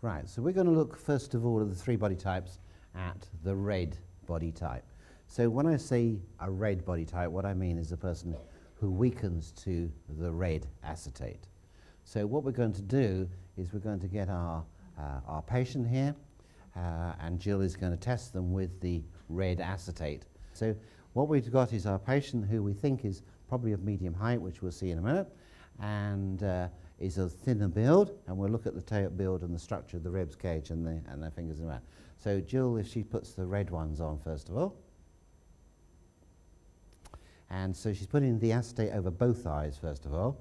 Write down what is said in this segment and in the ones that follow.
Right, so we're going to look first of all at the three body types at the red body type. So when I say a red body type, what I mean is a person who weakens to the red acetate. So what we're going to do is we're going to get our patient here, and Jill is going to test them with the red acetate. So what we've got is our patient who we think is probably of medium height, which we'll see in a minute, and is a thinner build, and we'll look at the tail build and the structure of the ribs cage and their fingers and that. So Jill, if she puts the red ones on first of all, and so she's putting the acetate over both eyes first of all,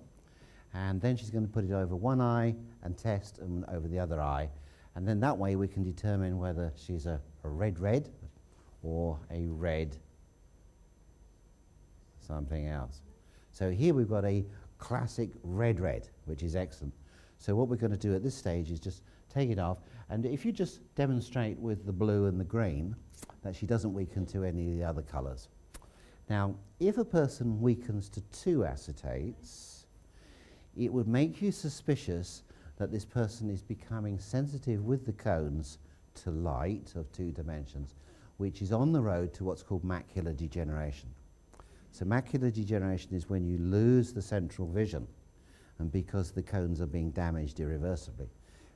and then she's going to put it over one eye and test and over the other eye, and then that way we can determine whether she's a red or a red something else. So here we've got a classic red, which is excellent. So what we're going to do at this stage is just take it off, and if you just demonstrate with the blue and the green that she doesn't weaken to any of the other colours. Now, if a person weakens to 2 acetates, it would make you suspicious that this person is becoming sensitive with the cones to light of 2 dimensions, which is on the road to what's called macular degeneration. So macular degeneration is when you lose the central vision, and because the cones are being damaged irreversibly.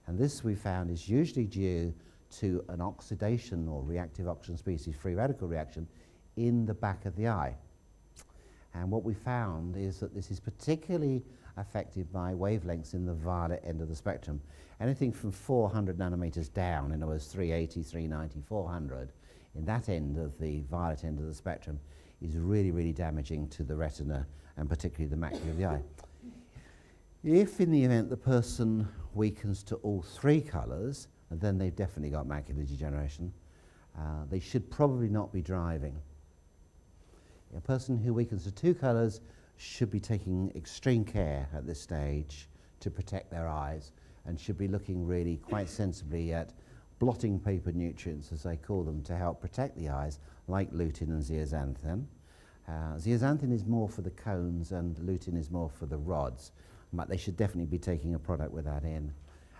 And this we found is usually due to an oxidation or reactive oxygen species free radical reaction in the back of the eye. And what we found is that this is particularly affected by wavelengths in the violet end of the spectrum. Anything from 400 nanometers down, in other words 380, 390, 400, in that end of the violet end of the spectrum is really, really damaging to the retina and particularly the macula of the eye. If in the event the person weakens to all 3 colours, then they've definitely got macular degeneration. They should probably not be driving. A person who weakens to 2 colours should be taking extreme care at this stage to protect their eyes, and should be looking really quite sensibly at blotting paper nutrients, as they call them, to help protect the eyes, like lutein and zeaxanthin. Zeaxanthin is more for the cones and lutein is more for the rods, but they should definitely be taking a product with that in,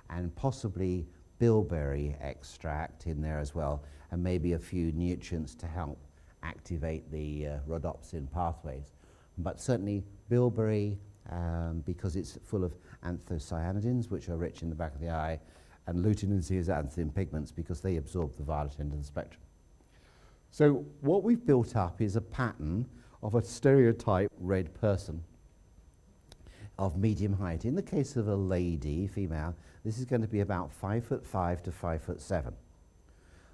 and possibly bilberry extract in there as well, and maybe a few nutrients to help activate the rhodopsin pathways. But certainly bilberry, because it's full of anthocyanidins, which are rich in the back of the eye, and lutein and zeaxanthin pigments, because they absorb the violet end of the spectrum. So what we've built up is a pattern of a stereotype red person of medium height. In the case of a lady, female, this is going to be about 5'5" to 5'7".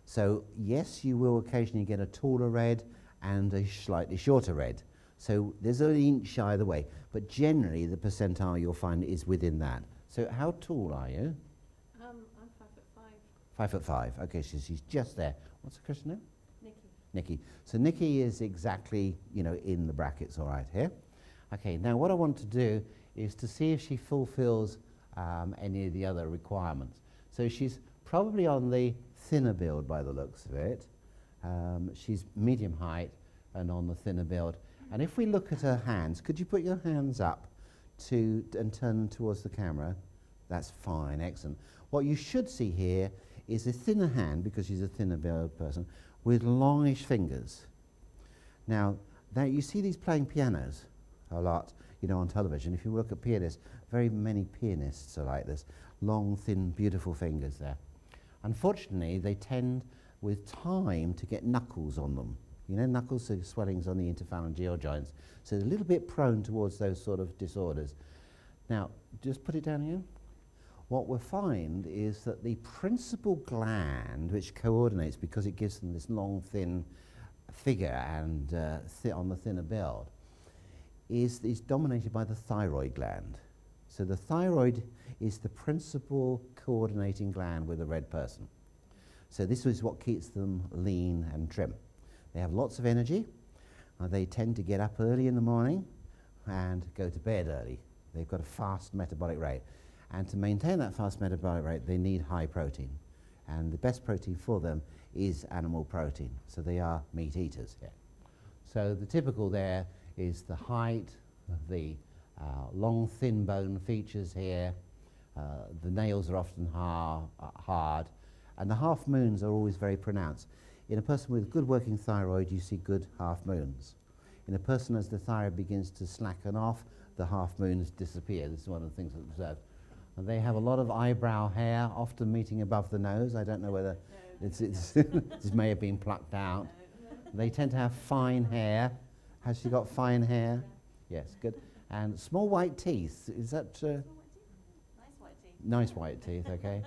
So yes, you will occasionally get a taller red and a slightly shorter red. So there's an inch either way, but generally the percentile you'll find is within that. So how tall are you? I'm 5'5". 5'5". Okay, so she's just there. What's the Christian name? Nikki. Nikki. So Nikki is exactly, in the brackets, all right, here. Okay, now what I want to do is to see if she fulfills any of the other requirements. So she's probably on the thinner build by the looks of it. She's medium height and on the thinner build. And if we look at her hands, could you put your hands up and turn towards the camera? That's fine, excellent. What you should see here is a thinner hand, because she's a thinner build person, with longish fingers. Now, you see these playing pianos a lot, on television. If you look at pianists, very many pianists are like this. Long, thin, beautiful fingers there. Unfortunately, they tend, with time, to get knuckles on them. Knuckles are swellings on the interphalangeal joints, so they're a little bit prone towards those sort of disorders. Now, just put it down again. What we'll find is that the principal gland, which coordinates because it gives them this long, thin figure and on the thinner build, is dominated by the thyroid gland. So the thyroid is the principal coordinating gland with a red person. So this is what keeps them lean and trim. They have lots of energy. They tend to get up early in the morning and go to bed early. They've got a fast metabolic rate. And to maintain that fast metabolic rate, they need high protein. And the best protein for them is animal protein. So they are meat eaters here. So the typical there is the height, the long thin bone features here, The nails are often hard, and the half moons are always very pronounced. In a person with good working thyroid, you see good half moons. In a person as the thyroid begins to slacken off, the half moons disappear. This is one of the things I've observed. And they have a lot of eyebrow hair, often meeting above the nose. I don't know whether this may have been plucked out. They tend to have fine hair. Has she got fine hair? Yes, good. And small white teeth. Is that true? Nice white teeth. Nice white teeth, okay.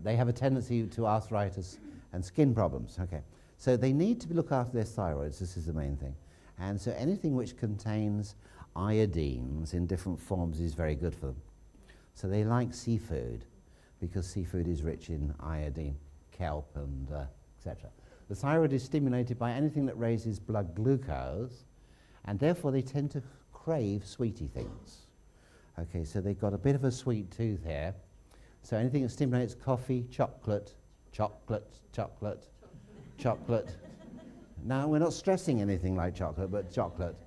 They have a tendency to arthritis and skin problems, okay. So they need to look after their thyroids. This is the main thing. And so anything which contains iodines in different forms is very good for them. So they like seafood because seafood is rich in iodine, kelp and etc. The thyroid is stimulated by anything that raises blood glucose, and therefore they tend to crave sweety things. Okay, so they've got a bit of a sweet tooth here. So anything that stimulates coffee, chocolate, chocolate, chocolate, chocolate. Now, we're not stressing anything like chocolate, but chocolate.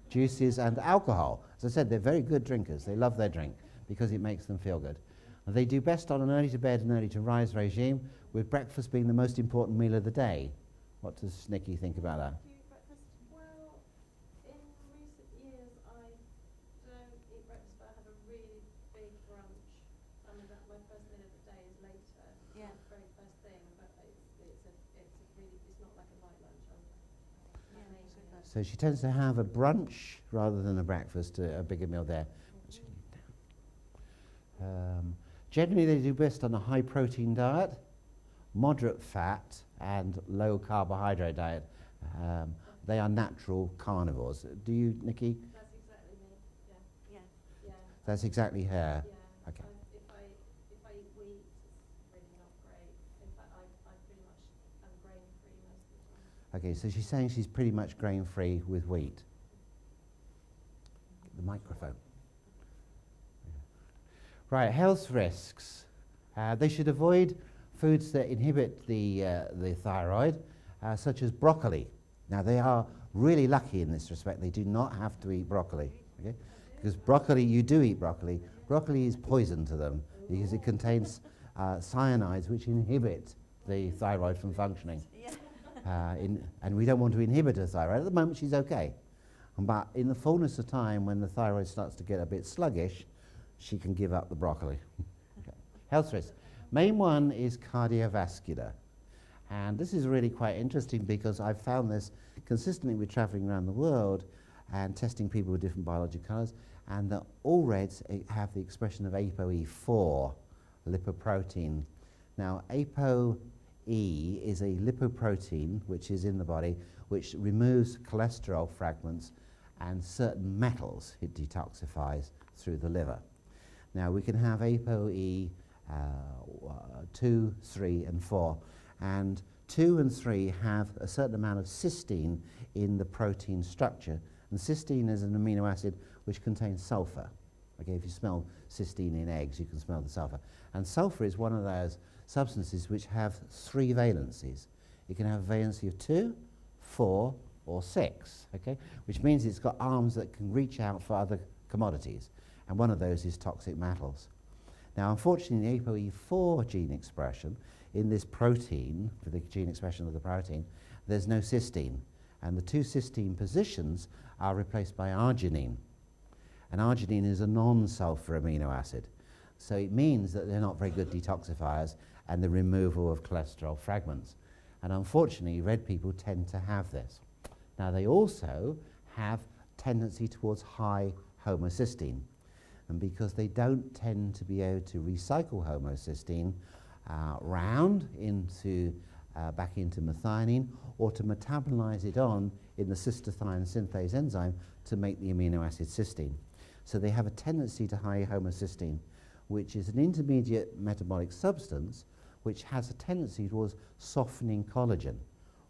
Juices and alcohol. As I said, they're very good drinkers. They love their drink because it makes them feel good. And they do best on an early to bed and early to rise regime, with breakfast being the most important meal of the day. What does Nikki think about that? Breakfast? Well, in recent years, I don't eat breakfast, but I have a really big brunch. I mean, my first meal of the day is later. Yeah. It's the very first thing, but it's not like a light lunch. So she tends to have a brunch rather than a breakfast, a bigger meal there. Generally, they do best on a high protein diet, moderate fat, and low carbohydrate diet. They are natural carnivores. Do you, Nikki? That's exactly me. Yeah. Yeah. Yeah. That's exactly her. Yeah. Okay. If I eat wheat, it's really not great. In fact, I pretty much am grain free most of the time. Okay, so she's saying she's pretty much grain-free with wheat. The microphone. Right, health risks. They should avoid foods that inhibit the thyroid, such as broccoli. Now, they are really lucky in this respect. They do not have to eat broccoli, okay? Because broccoli, you do eat broccoli. Broccoli is poison to them because it contains cyanides which inhibit the thyroid from functioning. And we don't want to inhibit her thyroid. At the moment, she's okay. But in the fullness of time, when the thyroid starts to get a bit sluggish, she can give up the broccoli. Okay. Health risks. Main one is cardiovascular. And this is really quite interesting because I've found this consistently with traveling around the world and testing people with different biological colours, and that all reds have the expression of ApoE4, lipoprotein. Now, ApoE is a lipoprotein which is in the body, which removes cholesterol fragments and certain metals it detoxifies through the liver. Now, we can have ApoE 2, 3, and 4. And 2 and 3 have a certain amount of cysteine in the protein structure. And cysteine is an amino acid which contains sulfur. Okay, if you smell cysteine in eggs, you can smell the sulfur. And sulfur is one of those substances which have 3 valencies. It can have a valency of 2, 4, or 6, okay? Which means it's got arms that can reach out for other commodities. And one of those is toxic metals. Now, unfortunately, the ApoE4 gene expression in this protein, for the gene expression of the protein, there's no cysteine. And the 2 cysteine positions are replaced by arginine. And arginine is a non-sulfur amino acid. So it means that they're not very good detoxifiers and the removal of cholesterol fragments. And unfortunately, red people tend to have this. Now, they also have tendency towards high homocysteine. And because they don't tend to be able to recycle homocysteine round into back into methionine, or to metabolize it on in the cysteine synthase enzyme to make the amino acid cysteine. So they have a tendency to high homocysteine, which is an intermediate metabolic substance which has a tendency towards softening collagen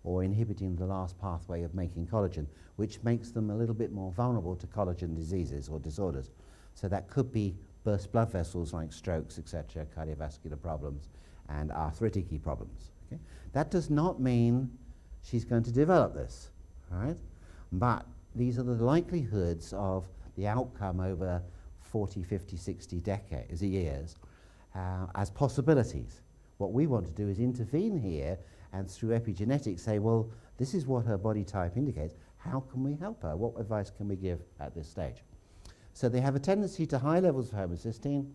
or inhibiting the last pathway of making collagen, which makes them a little bit more vulnerable to collagen diseases or disorders. So that could be burst blood vessels like strokes, etc., cardiovascular problems, and arthritic problems. Okay? That does not mean she's going to develop this, all right? But these are the likelihoods of the outcome over 40, 50, 60 decades, years, as possibilities. What we want to do is intervene here and through epigenetics say, well, this is what her body type indicates. How can we help her? What advice can we give at this stage? So they have a tendency to high levels of homocysteine,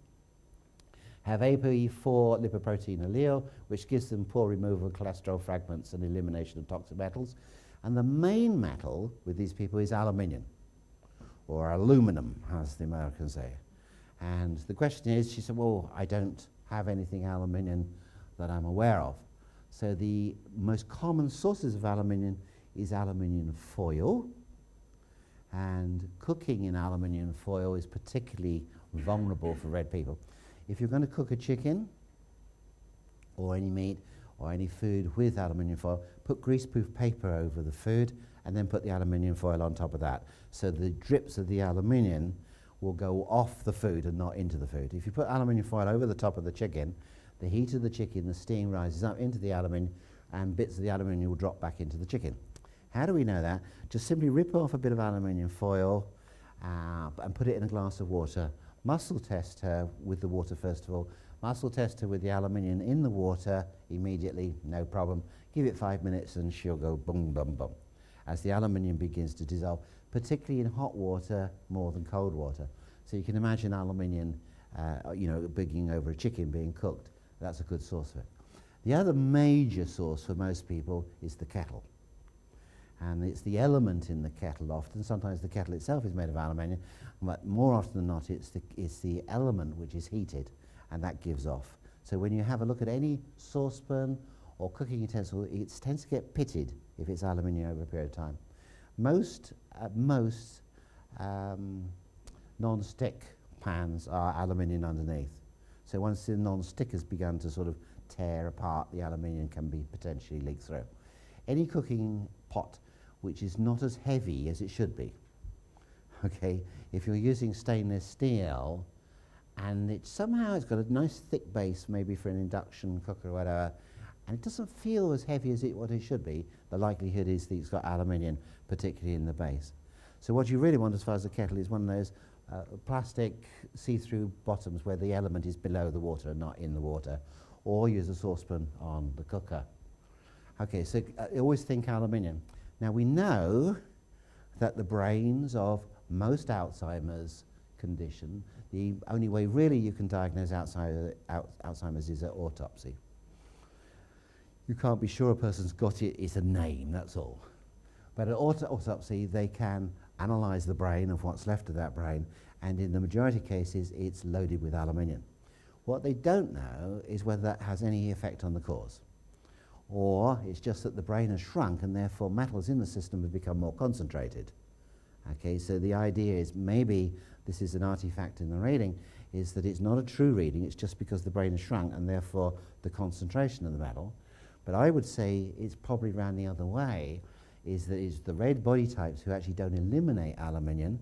have ApoE4 lipoprotein allele, which gives them poor removal of cholesterol fragments and elimination of toxic metals. And the main metal with these people is aluminium, or aluminum, as the Americans say. And the question is, she said, well, I don't have anything aluminium that I'm aware of. So the most common sources of aluminium is aluminium foil, and cooking in aluminium foil is particularly vulnerable for red people. If you're going to cook a chicken or any meat or any food with aluminium foil, put greaseproof paper over the food and then put the aluminium foil on top of that. So the drips of the aluminium will go off the food and not into the food. If you put aluminium foil over the top of the chicken, the heat of the chicken, the steam rises up into the aluminium and bits of the aluminium will drop back into the chicken. How do we know that? Just simply rip off a bit of aluminium foil and put it in a glass of water. Muscle test her with the water first of all. Muscle test her with the aluminium in the water immediately, no problem. Give it 5 minutes and she'll go boom, boom, boom, as the aluminium begins to dissolve, particularly in hot water more than cold water. So you can imagine aluminium, being over a chicken being cooked. That's a good source of it. The other major source for most people is the kettle. And it's the element in the kettle often. Sometimes the kettle itself is made of aluminium, but more often than not it's the element which is heated, and that gives off. So when you have a look at any saucepan or cooking utensil, it tends to get pitted if it's aluminium over a period of time. Most non-stick pans are aluminium underneath. So once the non-stick has begun to sort of tear apart, the aluminium can be potentially leaked through. Any cooking pot which is not as heavy as it should be, okay, if you're using stainless steel and it's got a nice thick base, maybe for an induction cooker or whatever, and it doesn't feel as heavy as what it should be, the likelihood is that it's got aluminium, particularly in the base. So what you really want as far as the kettle is one of those plastic see-through bottoms where the element is below the water and not in the water, or use a saucepan on the cooker. Okay, so always think aluminium. Now we know that the brains of most Alzheimer's condition, the only way really you can diagnose Alzheimer's is at autopsy. You can't be sure a person's got it, it's a name, that's all. But at autopsy they can analyse the brain of what's left of that brain, and in the majority of cases it's loaded with aluminium. What they don't know is whether that has any effect on the cause, or it's just that the brain has shrunk and therefore metals in the system have become more concentrated. Okay, so the idea is maybe this is an artifact in the reading, is that it's not a true reading, it's just because the brain has shrunk and therefore the concentration of the metal. But I would say it's probably round the other way, is that it's the red body types who actually don't eliminate aluminium,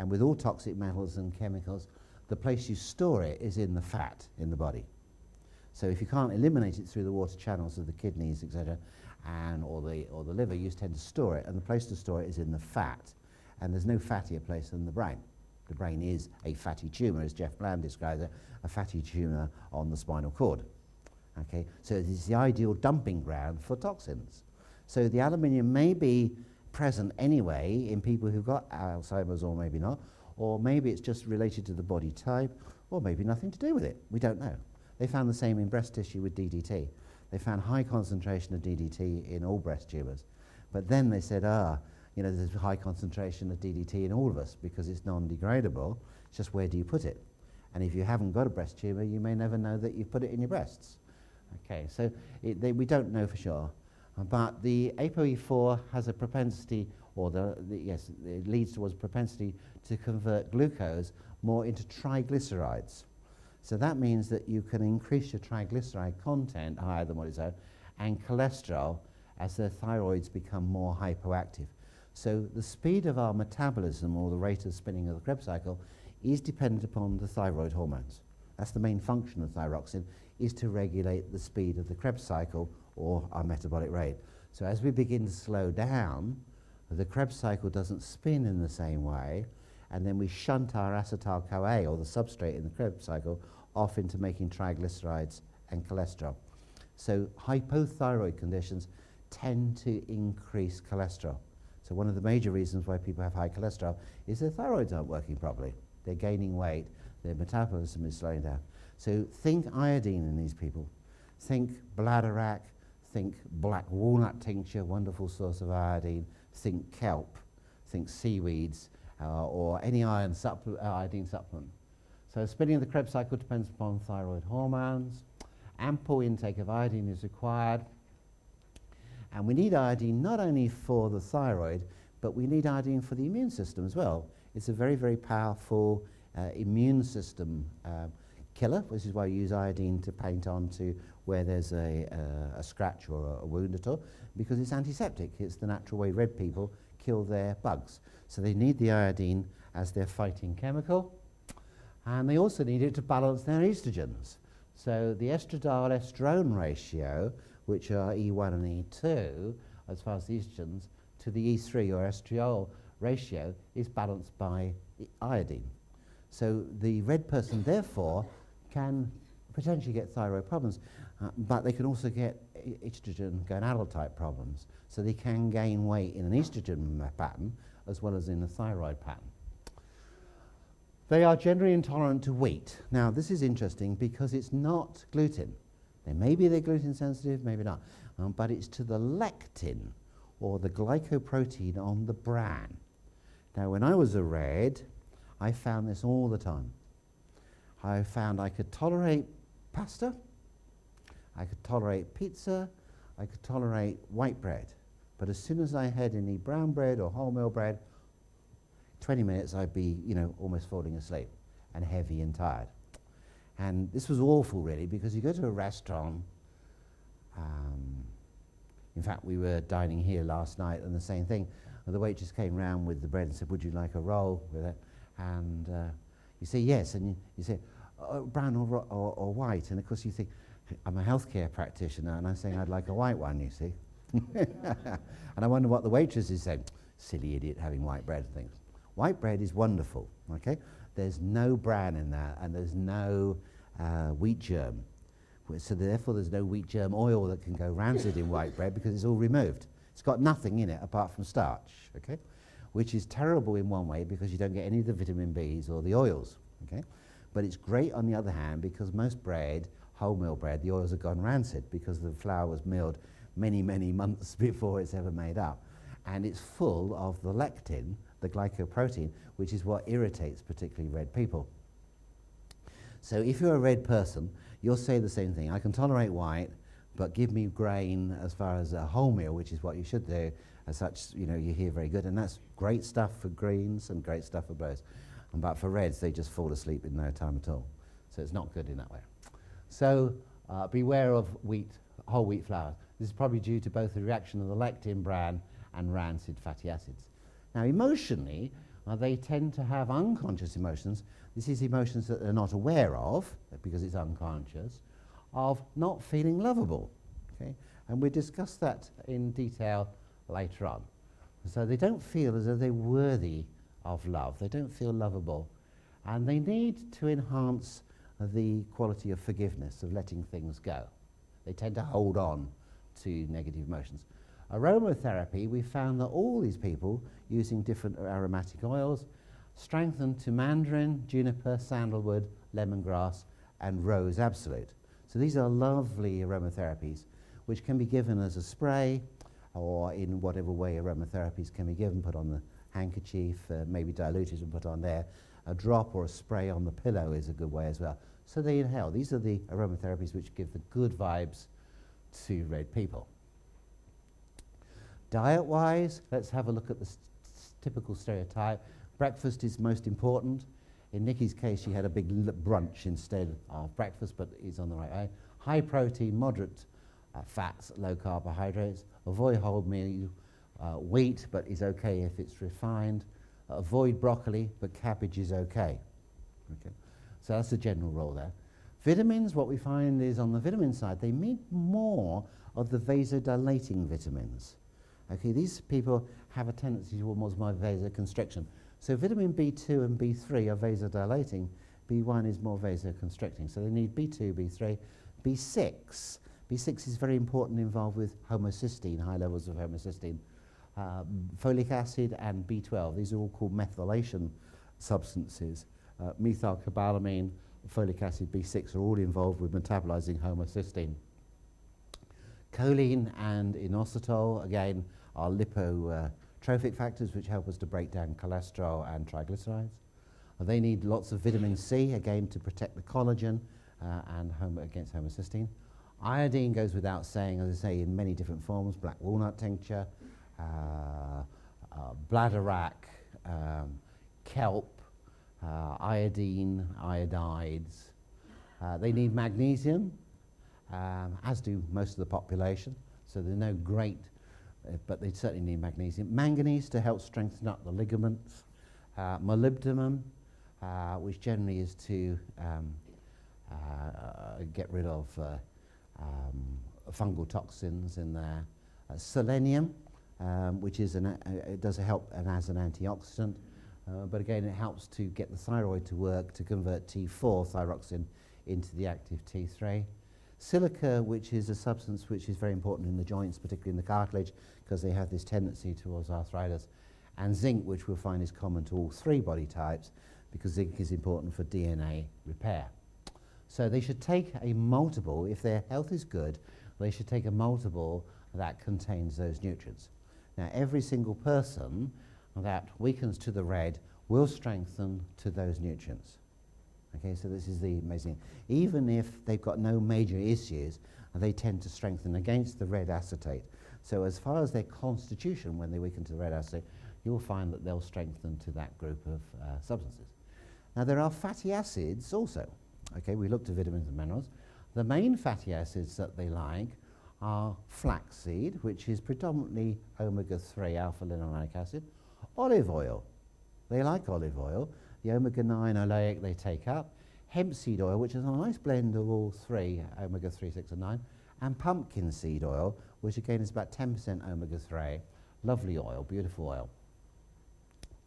and with all toxic metals and chemicals, the place you store it is in the fat in the body. So if you can't eliminate it through the water channels of the kidneys, etc., or the liver, you tend to store it, and the place to store it is in the fat. And there's no fattier place than the brain. The brain is a fatty tumour, as Jeff Bland describes it, a fatty tumour on the spinal cord. Okay, so it's the ideal dumping ground for toxins. So the aluminium may be present anyway in people who've got Alzheimer's, or maybe not, or maybe it's just related to the body type, or maybe nothing to do with it. We don't know. They found the same in breast tissue with DDT. They found high concentration of DDT in all breast tumours. But then they said, there's a high concentration of DDT in all of us because it's non-degradable. It's just where do you put it? And if you haven't got a breast tumour, you may never know that you've put it in your breasts. Okay, so we don't know for sure. But the ApoE4 has a propensity, or it leads towards a propensity to convert glucose more into triglycerides. So that means that you can increase your triglyceride content higher than what is out, and cholesterol as the thyroids become more hypoactive. So the speed of our metabolism, or the rate of spinning of the Krebs cycle, is dependent upon the thyroid hormones. That's the main function of thyroxine, is to regulate the speed of the Krebs cycle, or our metabolic rate. So as we begin to slow down, the Krebs cycle doesn't spin in the same way, and then we shunt our acetyl-CoA, or the substrate in the Krebs cycle, off into making triglycerides and cholesterol. So hypothyroid conditions tend to increase cholesterol. So one of the major reasons why people have high cholesterol is their thyroids aren't working properly. They're gaining weight, their metabolism is slowing down. So think iodine in these people. Think bladderwrack, think black walnut tincture, wonderful source of iodine. Think kelp, think seaweeds, or any iodine supplement. So spinning the Krebs cycle depends upon thyroid hormones. Ample intake of iodine is required. And we need iodine not only for the thyroid, but we need iodine for the immune system as well. It's a very, very powerful immune system killer, which is why we use iodine to paint onto where there's a scratch or a wound at all, because it's antiseptic. It's the natural way red people kill their bugs. So they need the iodine as their fighting chemical. And they also need it to balance their estrogens. So the estradiol-estrone ratio, which are E1 and E2, as far as the estrogens, to the E3 or estriol ratio is balanced by iodine. So the red person, therefore, can potentially get thyroid problems, but they can also get estrogen gonadal type problems. So they can gain weight in an estrogen pattern as well as in a thyroid pattern. They are generally intolerant to wheat. Now, this is interesting because it's not gluten. Maybe they're gluten sensitive, maybe not. But it's to the lectin, or the glycoprotein on the bran. Now, when I was a red, I found this all the time. I found I could tolerate pasta, I could tolerate pizza, I could tolerate white bread. But as soon as I had any brown bread or wholemeal bread, 20 minutes I'd be, almost falling asleep and heavy and tired. And this was awful, really, because you go to a restaurant. In fact, we were dining here last night, and the same thing. The waitress came round with the bread and said, "Would you like a roll with it?" And you say yes, and you say, brown or white. And of course you think, I'm a healthcare practitioner, and I'm saying I'd like a white one, you see. And I wonder what the waitress is saying. Silly idiot having white bread and things. White bread is wonderful, okay? There's no bran in that, and there's no wheat germ. So therefore there's no wheat germ oil that can go rancid in white bread because it's all removed. It's got nothing in it apart from starch, okay? Which is terrible in one way because you don't get any of the vitamin Bs or the oils, okay? But it's great on the other hand because most bread, wholemeal bread, the oils have gone rancid because the flour was milled many, many months before it's ever made up. And it's full of the lectin, the glycoprotein, which is what irritates particularly red people. So if you're a red person, you'll say the same thing. I can tolerate white, but give me grain as far as a wholemeal, which is what you should do. As such, you hear very good. And that's great stuff for greens and great stuff for blues. But for reds, they just fall asleep in no time at all. So it's not good in that way. So beware of whole wheat flour. This is probably due to both the reaction of the lectin bran and rancid fatty acids. Now, emotionally, they tend to have unconscious emotions. This is emotions that they're not aware of, because it's unconscious, of not feeling lovable. Okay? And we'll discuss that in detail later on. So they don't feel as though they're worthy of love. They don't feel lovable. And they need to enhance the quality of forgiveness, of letting things go. They tend to hold on to negative emotions. Aromatherapy, we found that all these people using different aromatic oils strengthened to mandarin, juniper, sandalwood, lemongrass, and rose absolute. So these are lovely aromatherapies which can be given as a spray or in whatever way aromatherapies can be given, put on the handkerchief, maybe diluted and put on there. A drop or a spray on the pillow is a good way as well. So they inhale. These are the aromatherapies which give the good vibes to red people. Diet-wise, let's have a look at the typical stereotype. Breakfast is most important. In Nikki's case, she had a big brunch instead of breakfast, but is on the right way. High protein, moderate fats, low carbohydrates. Avoid wholemeal wheat, but is okay if it's refined. Avoid broccoli, but cabbage is okay. So that's the general rule there. Vitamins, what we find is on the vitamin side, they need more of the vasodilating vitamins. Okay, these people have a tendency towards more vasoconstriction. So vitamin B2 and B3 are vasodilating. B1 is more vasoconstricting. So they need B2, B3, B6. B6 is very important, involved with homocysteine, high levels of homocysteine. Folic acid and B12, these are all called methylation substances. Methylcobalamin, folic acid, B6 are all involved with metabolizing homocysteine. Choline and inositol, again, are lipotrophic factors which help us to break down cholesterol and triglycerides. They need lots of vitamin C, again, to protect the collagen and against homocysteine. Iodine goes without saying, as I say, in many different forms: black walnut tincture, bladderwrack, kelp, iodine, iodides. They need magnesium, as do most of the population. So they're no great, but they certainly need magnesium. Manganese to help strengthen up the ligaments. Molybdenum, which generally is to get rid of fungal toxins in there. Selenium, which is it does help and as an antioxidant, but again it helps to get the thyroid to work to convert T4 thyroxine into the active T3. Silica, which is a substance which is very important in the joints, particularly in the cartilage, because they have this tendency towards arthritis. And zinc, which we'll find is common to all three body types, because zinc is important for DNA repair. So they should take a multiple. If their health is good, they should take a multiple that contains those nutrients. Now, every single person that weakens to the red will strengthen to those nutrients. Okay, so this is the amazing. Even if they've got no major issues, they tend to strengthen against the red acetate. So as far as their constitution, when they weaken to the red acetate, you'll find that they'll strengthen to that group of substances. Now, there are fatty acids also. Okay, we looked at vitamins and minerals. The main fatty acids that they like are flaxseed, which is predominantly omega-3 alpha-linoleic acid, olive oil. They like olive oil. The omega-9 oleic they take up. Hemp seed oil, which is a nice blend of all three, omega-3, 6 and 9, and pumpkin seed oil, which again is about 10% omega-3. Lovely oil, beautiful oil.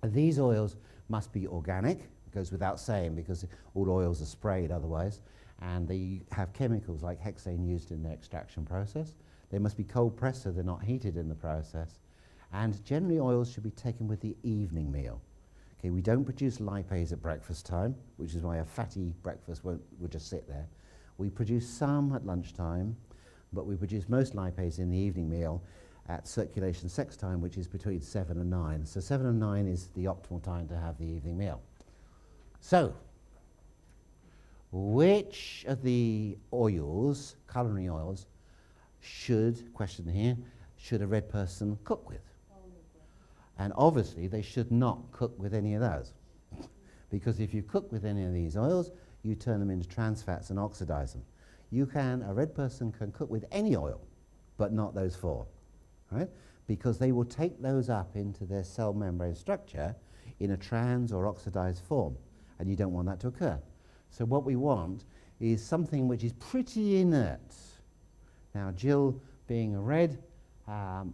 These oils must be organic. It goes without saying, because all oils are sprayed otherwise, and they have chemicals like hexane used in their extraction process. They must be cold pressed so they're not heated in the process. And generally oils should be taken with the evening meal. Okay, we don't produce lipase at breakfast time, which is why a fatty breakfast will just sit there. We produce some at lunchtime, but we produce most lipase in the evening meal at circulation sex time, which is between 7 and 9. So 7 and 9 is the optimal time to have the evening meal. So, which of the oils, culinary oils, question here, should a red person cook with? And obviously they should not cook with any of those. Because if you cook with any of these oils, you turn them into trans fats and oxidize them. A red person can cook with any oil, but not those four, right? Because they will take those up into their cell membrane structure in a trans or oxidized form, and you don't want that to occur. So what we want is something which is pretty inert. Now, Jill, being a red,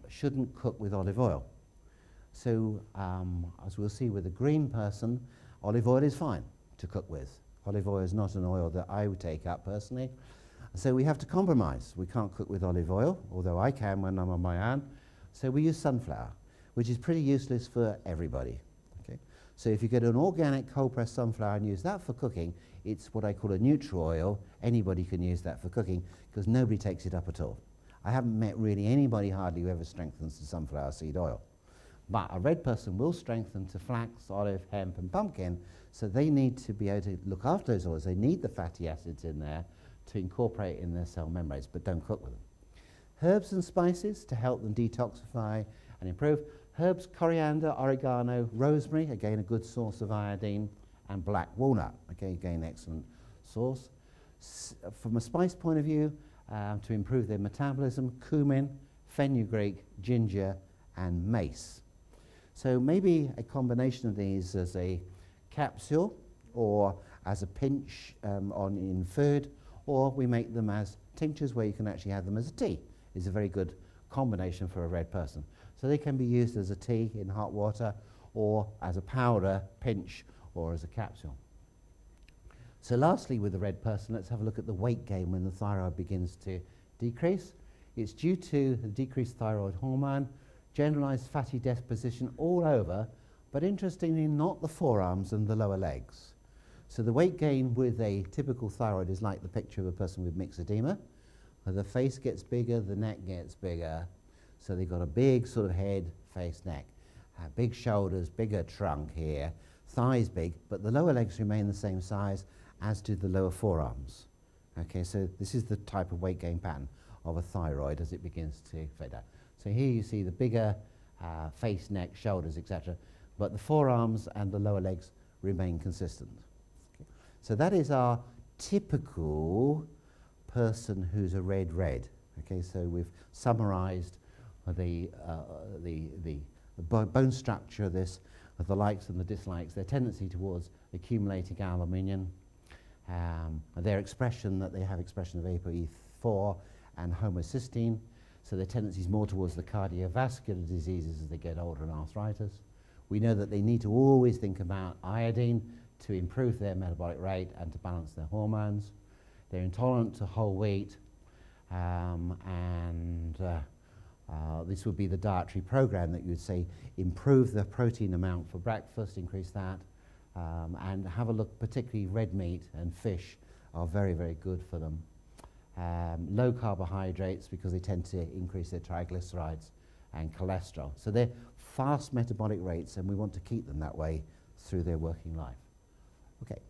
shouldn't cook with olive oil. So, as we'll see with a green person, olive oil is fine to cook with. Olive oil is not an oil that I would take up personally. So we have to compromise. We can't cook with olive oil, although I can when I'm on my own. So we use sunflower, which is pretty useless for everybody. Okay? So if you get an organic cold-pressed sunflower and use that for cooking, it's what I call a neutral oil. Anybody can use that for cooking because nobody takes it up at all. I haven't met really anybody hardly who ever strengthens the sunflower seed oil. But a red person will strengthen to flax, olive, hemp and pumpkin, so they need to be able to look after those oils. They need the fatty acids in there to incorporate in their cell membranes, but don't cook with them. Herbs and spices to help them detoxify and improve. Herbs, coriander, oregano, rosemary, again a good source of iodine, and black walnut, again excellent source. From a spice point of view, to improve their metabolism, cumin, fenugreek, ginger and mace. So maybe a combination of these as a capsule or as a pinch in food, or we make them as tinctures where you can actually have them as a tea. Is a very good combination for a red person. So they can be used as a tea in hot water, or as a powder, pinch, or as a capsule. So lastly, with the red person, let's have a look at the weight gain when the thyroid begins to decrease. It's due to the decreased thyroid hormone, generalized fatty deposition all over, but interestingly not the forearms and the lower legs. So the weight gain with a typical thyroid is like the picture of a person with myxedema. The face gets bigger, the neck gets bigger. So they've got a big sort of head, face, neck. Big shoulders, bigger trunk here, thighs big, but the lower legs remain the same size, as do the lower forearms. Okay, so this is the type of weight gain pattern of a thyroid as it begins to fade out. So here you see the bigger face, neck, shoulders, etc., but the forearms and the lower legs remain consistent. Okay. So that is our typical person who's a red. Okay, so we've summarized the bone structure of this, of the likes and the dislikes, their tendency towards accumulating aluminium, their expression, that they have expression of ApoE4 and homocysteine, so their tendency is more towards the cardiovascular diseases as they get older and arthritis. We know that they need to always think about iodine to improve their metabolic rate and to balance their hormones. They're intolerant to whole wheat, this would be the dietary program that you would say improve the protein amount for breakfast, increase that, and have a look, particularly red meat and fish are very, very good for them. Low carbohydrates because they tend to increase their triglycerides and cholesterol. So they're fast metabolic rates and we want to keep them that way through their working life. Okay.